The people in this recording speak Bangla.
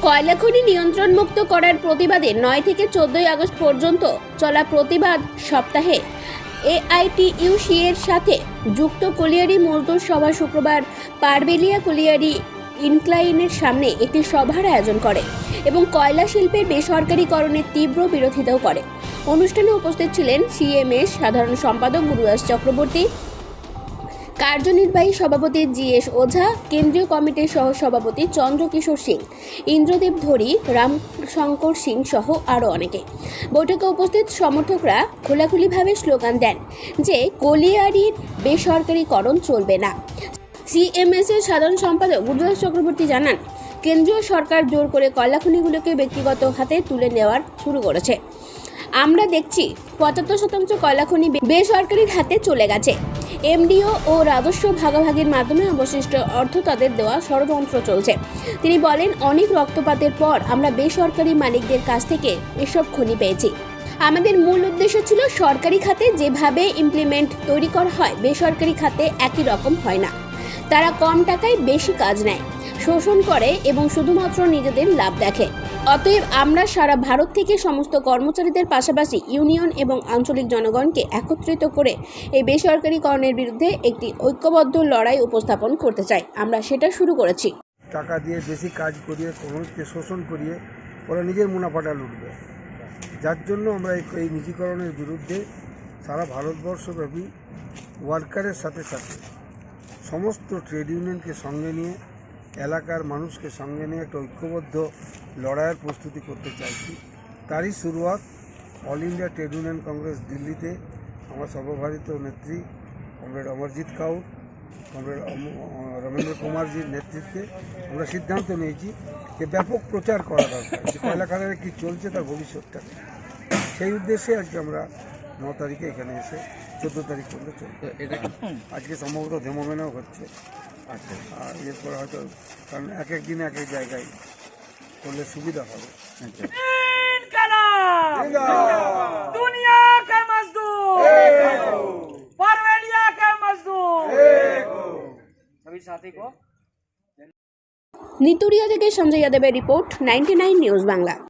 কয়লা খনি নিয়ন্ত্রণমুক্ত করার প্রতিবাদে 9 থেকে 14 আগস্ট পর্যন্ত চলা প্রতিবাদ সপ্তাহে এআইটিইউসি এর সাথে যুক্ত কলিয়ারি মজদুর সভা শুক্রবার পারবেলিয়া কলিয়ারি ইনক্লাইনের সামনে একটি সভার আয়োজন করে এবং কয়লা শিল্পের বেসরকারীকরণের তীব্র বিরোধিতাও করে। অনুষ্ঠানে উপস্থিত ছিলেন সিএমএস সাধারণ সম্পাদক গুরুদাস চক্রবর্তী, কার্যনির্বাহী সভাপতি জিএস ওঝা, কেন্দ্রীয় কমিটির সহ সভাপতি চন্দ্রকিশোর সিং, ইন্দ্রদীপ ধরি, রামশঙ্কর সিং সহ আরও অনেকে। বৈঠকে উপস্থিত সমর্থকরা খোলাখুলিভাবে স্লোগান দেন যে কলিয়ারির বেসরকারীকরণ চলবে না। সিএমএস এর সাধারণ সম্পাদক গুরুদাস চক্রবর্তী জানান, কেন্দ্রীয় সরকার জোর করে কয়লা খনিগুলোকে ব্যক্তিগত হাতে তুলে নেওয়ার শুরু করেছে। আমরা দেখছি 75% কয়লা খনি বেসরকারির হাতে চলে গেছে। এমডিও ও রাজস্ব ভাগাভাগির মাধ্যমে অবশিষ্ট অর্থ তাদের দেওয়া ষড়যন্ত্র চলছে। তিনি বলেন, অনেক রক্তপাতের পর আমরা বেসরকারি মালিকদের কাছ থেকে এসব খনি পেয়েছি। আমাদের মূল উদ্দেশ্য ছিল সরকারি খাতে যেভাবে ইমপ্লিমেন্ট তৈরি করা হয় বেসরকারি খাতে একই রকম হয় না। তারা কম টাকায় বেশি কাজ নেয়, শোষণ করে এবং শুধুমাত্র নিজেদের লাভ দেখে। অতএব আমরা সারা ভারত থেকে সমস্ত কর্মচারীদের পাশাপাশি ইউনিয়ন এবং আঞ্চলিক জনগণকে একত্রিত করে এই বেসরকারীকরণের বিরুদ্ধে একটি ঐক্যবদ্ধ লড়াই উপস্থাপন করতে চাই। আমরা সেটা শুরু করেছি। টাকা দিয়ে বেশি কাজ করিয়ে মানুষকে শোষণ করিয়ে ওরা নিজের মুনাফাটা লুটবে, যার জন্য আমরা এই নিজিকরণের বিরুদ্ধে সারা ভারতবর্ষব্যাপী ওয়ার্কারের সাথে সাথে সমস্ত ট্রেড ইউনিয়নকে সঙ্গে নিয়ে এলাকার মানুষকে সঙ্গে নিয়ে একটা ঐক্যবদ্ধ লড়াইয়ের প্রস্তুতি করতে চাইছি। তারই শুরুয়াত all India trade union Congress দিল্লিতে আমার সর্বভারত নেত্রী কমরেড অমরজিৎ কাউর, কমরেড রবীন্দ্র কুমারজির নেতৃত্বে আমরা সিদ্ধান্ত নিয়েছি যে ব্যাপক প্রচার করা দরকার, যে কয়লা খাদানে কী চলছে তার ভবিষ্যৎটা। সেই উদ্দেশ্যে আজকে আমরা 9 তারিখে এখানে এসে 14 তারিখ পর্যন্ত চলবে। আজকে সম্ভবত ধেমোমেনাও হচ্ছে। আচ্ছা, আর এরপর হয়তো কারণ এক এক দিনে এক এক জায়গায় করলে সুবিধা হবে। নিতুরিয়া থেকে সঞ্জয় যাদবের রিপোর্ট, 99 নিউজ বাংলা।